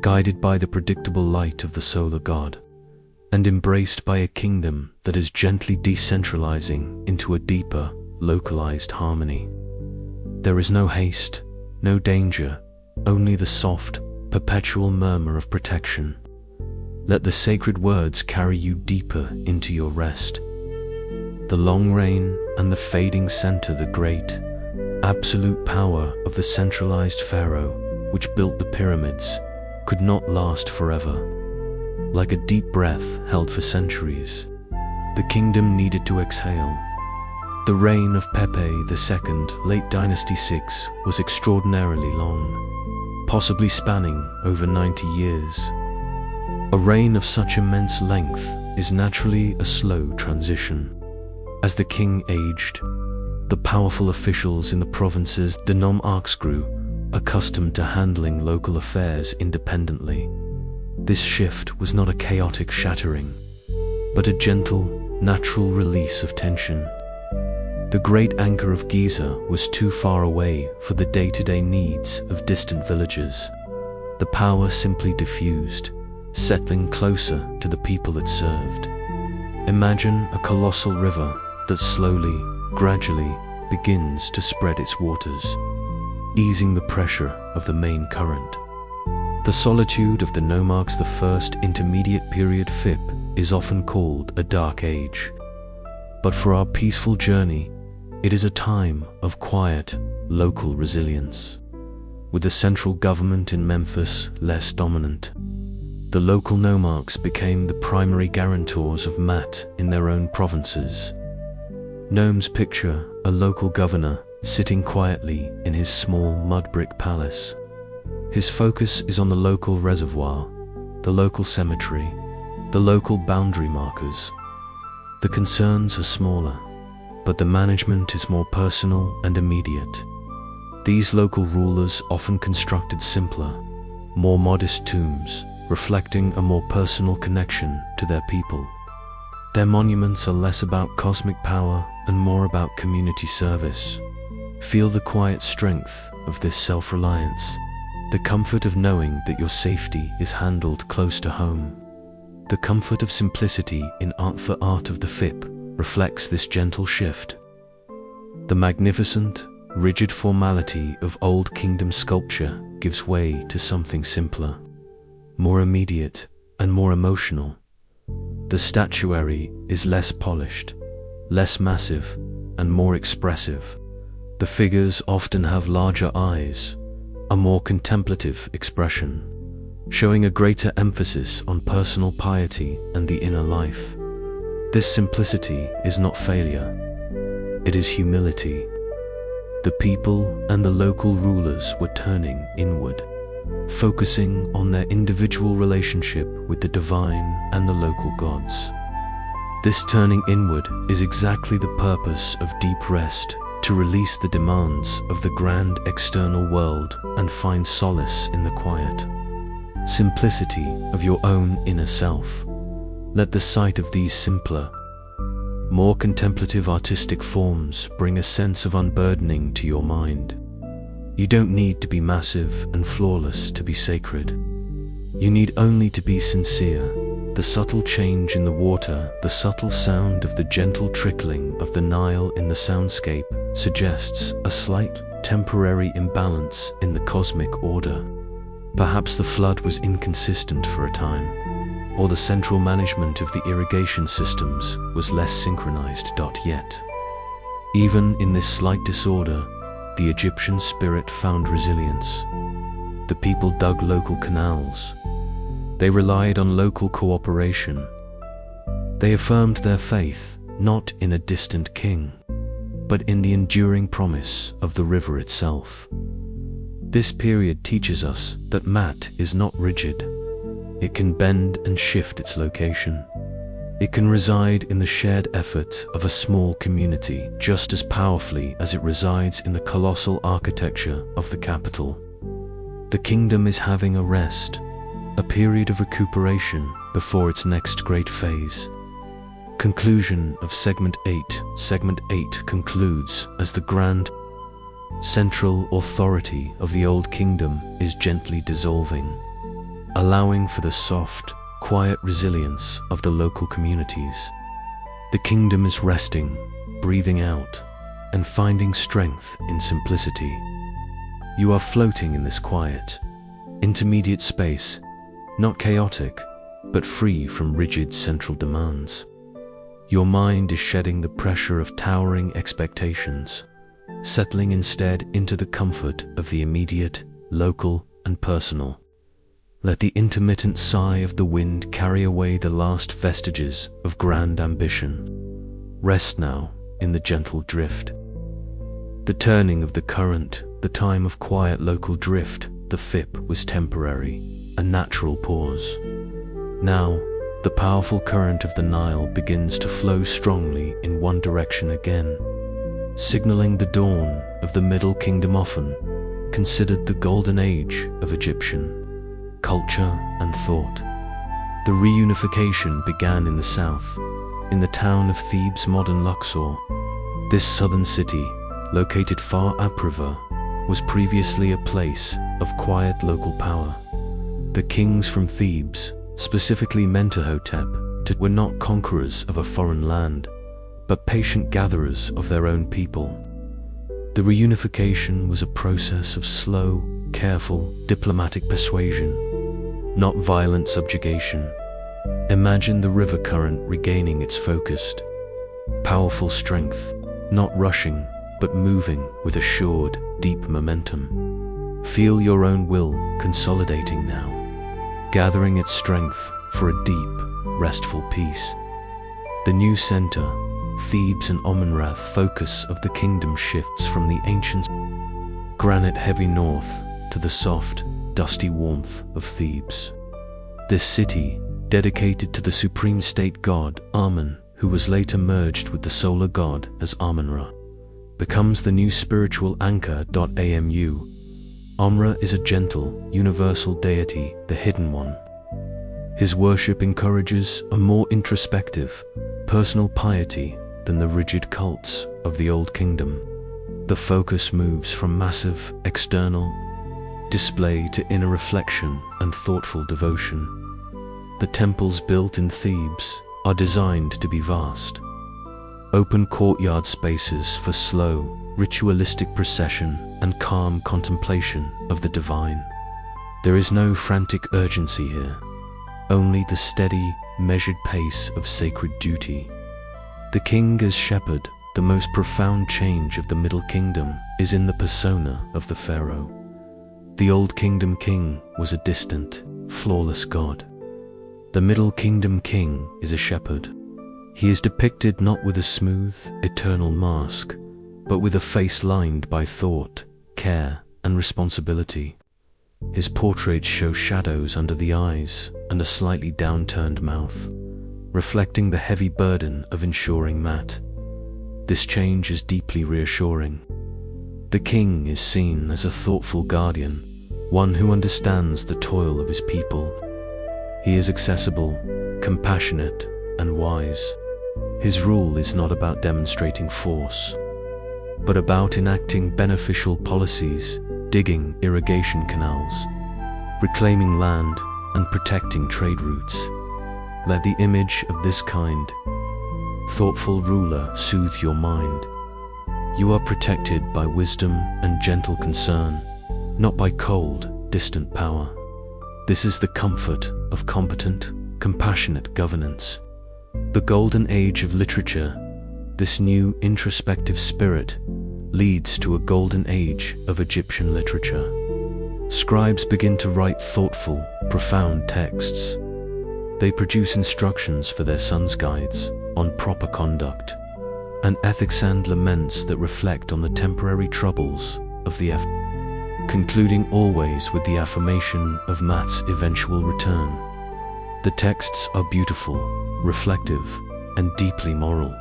guided by the predictable light of the solar god, and embraced by a kingdom that is gently decentralizing into a deeper, localized harmony. There is no haste, no danger, only the soft, perpetual murmur of protection. Let the sacred words carry you deeper into your rest. The long reign and the fading center, the great, absolute power of the centralized pharaoh which built the pyramids, could not last forever. Like a deep breath held for centuries, the kingdom needed to exhale. The reign of Pepe II, late Dynasty 6, was extraordinarily long, possibly spanning over 90 years. A reign of such immense length is naturally a slow transition. As the king aged, the powerful officials in the provinces, the nomarchs, grew accustomed to handling local affairs independently. This shift was not a chaotic shattering, but a gentle, natural release of tension. The great anchor of Giza was too far away for the day-to-day needs of distant villages. The power simply diffused, settling closer to the people it served. Imagine a colossal river that slowly, gradually begins to spread its waters, easing the pressure of the main current. The solitude of the nomarchs, the first intermediate period FIP, is often called a dark age. But for our peaceful journey, it is a time of quiet, local resilience. With the central government in Memphis less dominant, the local nomarchs became the primary guarantors of Maat in their own provinces. Gnomes picture a local governor sitting quietly in his small mud brick palace. His focus is on the local reservoir, the local cemetery, the local boundary markers. The concerns are smaller, but the management is more personal and immediate. These local rulers often constructed simpler, more modest tombs, reflecting a more personal connection to their people. Their monuments are less about cosmic power and more about community service. Feel the quiet strength of this self-reliance, the comfort of knowing that your safety is handled close to home. The comfort of simplicity in Art for Art of the FIP reflects this gentle shift. The magnificent, rigid formality of Old Kingdom sculpture gives way to something simpler, more immediate and more emotional. The statuary is less polished, less massive, and more expressive. The figures often have larger eyes, a more contemplative expression, showing a greater emphasis on personal piety and the inner life. This simplicity is not failure, it is humility. The people and the local rulers were turning inward, focusing on their individual relationship with the divine and the local gods. This turning inward is exactly the purpose of deep rest, to release the demands of the grand external world and find solace in the quiet simplicity of your own inner self. Let the sight of these simpler, more contemplative artistic forms bring a sense of unburdening to your mind. You don't need to be massive and flawless to be sacred. You need only to be sincere. The subtle change in the water, the subtle sound of the gentle trickling of the Nile in the soundscape suggests a slight, temporary imbalance in the cosmic order. Perhaps the flood was inconsistent for a time, or the central management of the irrigation systems was less synchronized. Yet, even in this slight disorder, the Egyptian spirit found resilience. The people dug local canals. They relied on local cooperation. They affirmed their faith not in a distant king, but in the enduring promise of the river itself. This period teaches us that Maat is not rigid. It can bend and shift its location. It can reside in the shared effort of a small community just as powerfully as it resides in the colossal architecture of the capital. The kingdom is having a rest, a period of recuperation before its next great phase. Conclusion of Segment 8. Segment 8 concludes as the grand, central authority of the Old Kingdom is gently dissolving, allowing for the soft, quiet resilience of the local communities. The kingdom is resting, breathing out, and finding strength in simplicity. You are floating in this quiet, intermediate space, not chaotic, but free from rigid central demands. Your mind is shedding the pressure of towering expectations, settling instead into the comfort of the immediate, local, and personal. Let the intermittent sigh of the wind carry away the last vestiges of grand ambition. Rest now in the gentle drift. The turning of the current, the time of quiet local drift, the FIP was temporary, a natural pause. Now, the powerful current of the Nile begins to flow strongly in one direction again, signaling the dawn of the Middle Kingdom, often considered the golden age of Egyptian culture and thought. The reunification began in the south, in the town of Thebes, modern Luxor. This southern city, located far upriver, was previously a place of quiet local power. The kings from Thebes, specifically Mentuhotep, were not conquerors of a foreign land, but patient gatherers of their own people. The reunification was a process of slow, careful, diplomatic persuasion, not violent subjugation. Imagine the river current regaining its focused, powerful strength, not rushing, but moving with assured, deep momentum. Feel your own will consolidating now, gathering its strength for a deep, restful peace. The new center, Thebes and Amenrath, focus of the kingdom shifts from the ancient granite-heavy north to the soft, dusty warmth of Thebes. This city, dedicated to the supreme state god Amun, who was later merged with the solar god as Amun-Ra, becomes the new spiritual anchor. Amu. Amra is a gentle, universal deity, the hidden one. His worship encourages a more introspective, personal piety than the rigid cults of the Old Kingdom. The focus moves from massive, external display to inner reflection and thoughtful devotion. The temples built in Thebes are designed to be vast, open courtyard spaces for slow, ritualistic procession and calm contemplation of the divine. There is no frantic urgency here, only the steady, measured pace of sacred duty. The king as shepherd, the most profound change of the Middle Kingdom, is in the persona of the pharaoh. The Old Kingdom king was a distant, flawless god. The Middle Kingdom king is a shepherd. He is depicted not with a smooth, eternal mask, but with a face lined by thought, care, and responsibility. His portraits show shadows under the eyes and a slightly downturned mouth, reflecting the heavy burden of ensuring Maat. This change is deeply reassuring. The king is seen as a thoughtful guardian, one who understands the toil of his people. He is accessible, compassionate, and wise. His rule is not about demonstrating force, but about enacting beneficial policies, digging irrigation canals, reclaiming land, and protecting trade routes. Let the image of this kind, thoughtful ruler soothe your mind. You are protected by wisdom and gentle concern, not by cold, distant power. This is the comfort of competent, compassionate governance. The golden age of literature, this new introspective spirit, leads to a golden age of Egyptian literature. Scribes begin to write thoughtful, profound texts. They produce instructions for their sons' guides on proper conduct, and ethics and laments that reflect on the temporary troubles of the concluding always with the affirmation of Maat's eventual return. The texts are beautiful, reflective, and deeply moral.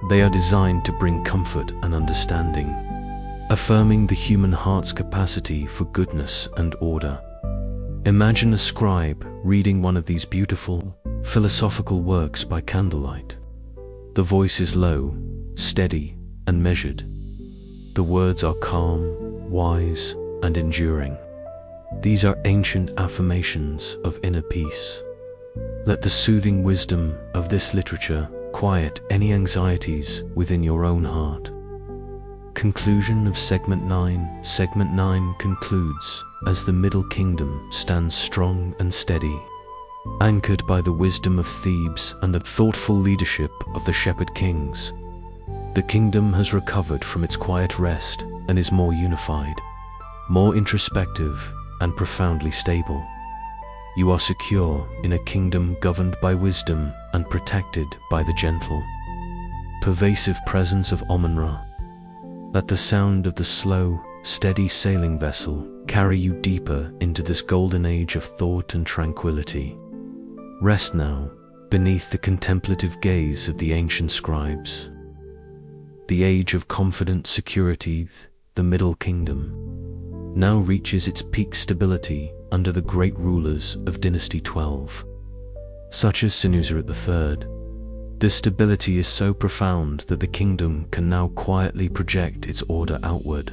They are designed to bring comfort and understanding, affirming the human heart's capacity for goodness and order. Imagine a scribe reading one of these beautiful, philosophical works by candlelight. The voice is low, steady, and measured. The words are calm, wise, and enduring. These are ancient affirmations of inner peace. Let the soothing wisdom of this literature quiet any anxieties within your own heart. Conclusion of Segment 9. Segment 9 concludes as the Middle Kingdom stands strong and steady, anchored by the wisdom of Thebes and the thoughtful leadership of the shepherd kings. The kingdom has recovered from its quiet rest and is more unified, more introspective, and profoundly stable. You are secure in a kingdom governed by wisdom and protected by the gentle, pervasive presence of Amun-Ra. Let the sound of the slow, steady sailing vessel carry you deeper into this golden age of thought and tranquility. Rest now beneath the contemplative gaze of the ancient scribes. The age of confident security, the Middle Kingdom, now reaches its peak stability under the great rulers of Dynasty 12, such as Senuseret III. This stability is so profound that the kingdom can now quietly project its order outward,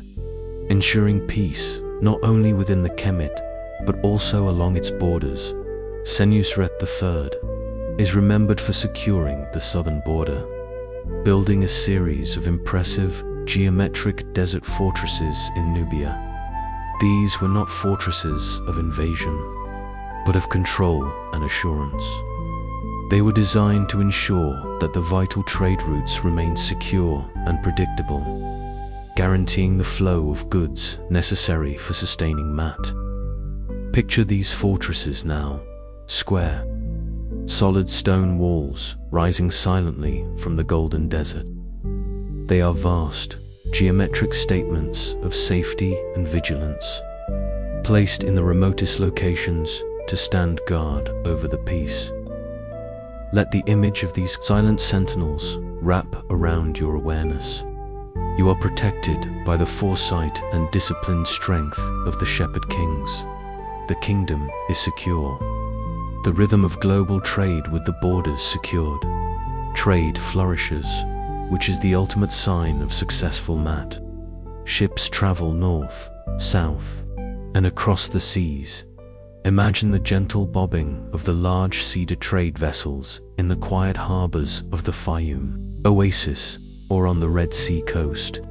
ensuring peace not only within the Kemet, but also along its borders. Senusret III is remembered for securing the southern border, building a series of impressive geometric desert fortresses in Nubia. These were not fortresses of invasion, but of control and assurance. They were designed to ensure that the vital trade routes remained secure and predictable, guaranteeing the flow of goods necessary for sustaining Maat. Picture these fortresses now, square, solid stone walls rising silently from the golden desert. They are vast, geometric statements of safety and vigilance, placed in the remotest locations to stand guard over the peace. Let the image of these silent sentinels wrap around your awareness. You are protected by the foresight and disciplined strength of the shepherd kings. The kingdom is secure. The rhythm of global trade with the borders secured. Trade flourishes, which is the ultimate sign of successful Maat. Ships travel north, south, and across the seas. Imagine the gentle bobbing of the large cedar trade vessels in the quiet harbors of the Fayum Oasis or on the Red Sea coast.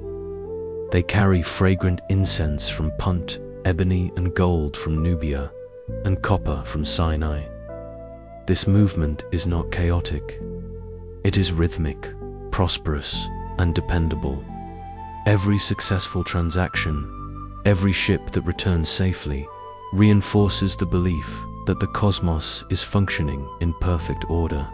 They carry fragrant incense from Punt, ebony and gold from Nubia, and copper from Sinai. This movement is not chaotic. It is rhythmic, prosperous, and dependable. Every successful transaction, every ship that returns safely, reinforces the belief that the cosmos is functioning in perfect order.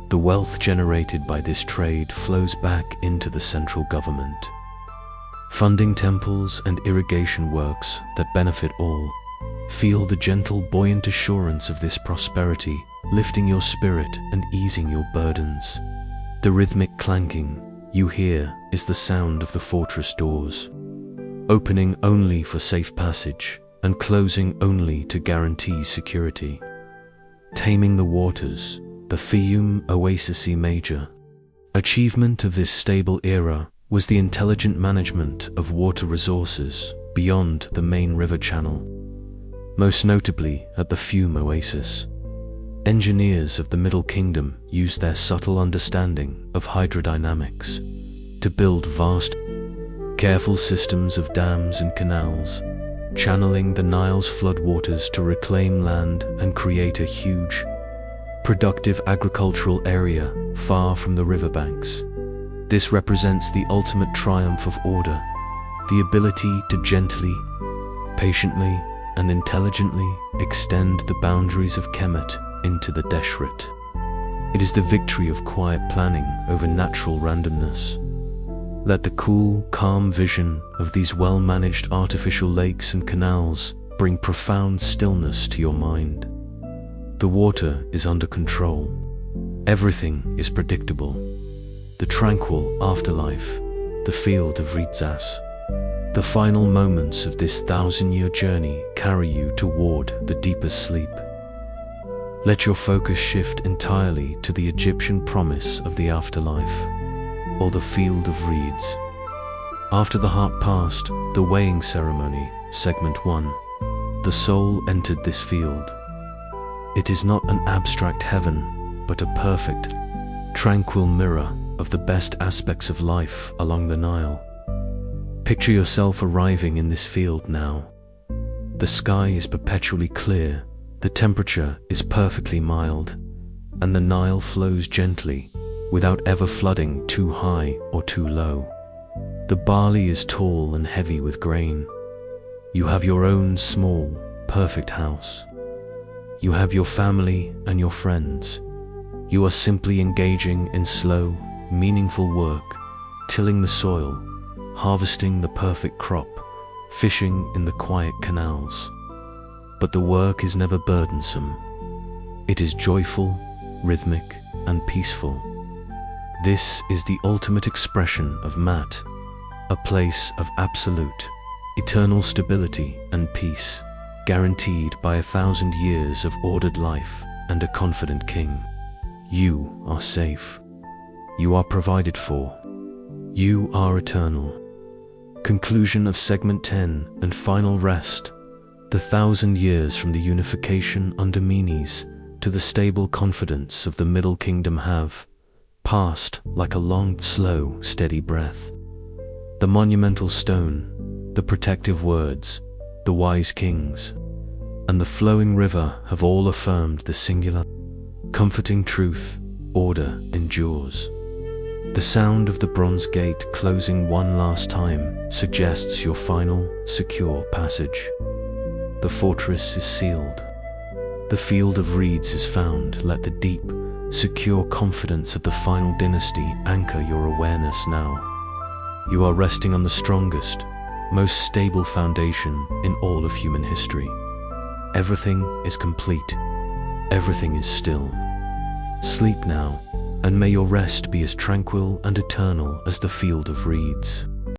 The wealth generated by this trade flows back into the central government, funding temples and irrigation works that benefit all. Feel the gentle, buoyant assurance of this prosperity, lifting your spirit and easing your burdens. The rhythmic clanking you hear is the sound of the fortress doors, opening only for safe passage and closing only to guarantee security. Taming the waters, the Fayum Oasis Major. Achievement of this stable era was the intelligent management of water resources beyond the main river channel, most notably at the Fayum Oasis. Engineers of the Middle Kingdom used their subtle understanding of hydrodynamics to build vast, careful systems of dams and canals, channeling the Nile's floodwaters to reclaim land and create a huge, productive agricultural area far from the riverbanks. This represents the ultimate triumph of order, the ability to gently, patiently, and intelligently extend the boundaries of Kemet into the Deshret. It is the victory of quiet planning over natural randomness. Let the cool, calm vision of these well-managed artificial lakes and canals bring profound stillness to your mind. The water is under control. Everything is predictable. The tranquil afterlife, the field of Ritzas. The final moments of this 1,000-year journey carry you toward the deepest sleep. Let your focus shift entirely to the Egyptian promise of the afterlife, or the field of reeds. After the heart passed the weighing ceremony, segment 1, the soul entered this field. It is not an abstract heaven, but a perfect, tranquil mirror of the best aspects of life along the Nile. Picture yourself arriving in this field now. The sky is perpetually clear, the temperature is perfectly mild, and the Nile flows gently, without ever flooding too high or too low. The barley is tall and heavy with grain. You have your own small, perfect house. You have your family and your friends. You are simply engaging in slow, meaningful work, tilling the soil, harvesting the perfect crop, fishing in the quiet canals. But the work is never burdensome. It is joyful, rhythmic, and peaceful. This is the ultimate expression of Maat, a place of absolute, eternal stability and peace, guaranteed by 1,000 years of ordered life and a confident king. You are safe. You are provided for. You are eternal. Conclusion of segment 10 and final rest. The 1,000 years from the unification under Menes to the stable confidence of the Middle Kingdom have passed like a long, slow, steady breath. The monumental stone, the protective words, the wise kings, and the flowing river have all affirmed the singular, comforting truth: order endures. The sound of the bronze gate closing one last time suggests your final, secure passage. The fortress is sealed. The field of reeds is found. Let the deep, secure confidence of the final dynasty anchor your awareness now. You are resting on the strongest, most stable foundation in all of human history. Everything is complete. Everything is still. Sleep now, and may your rest be as tranquil and eternal as the field of reeds.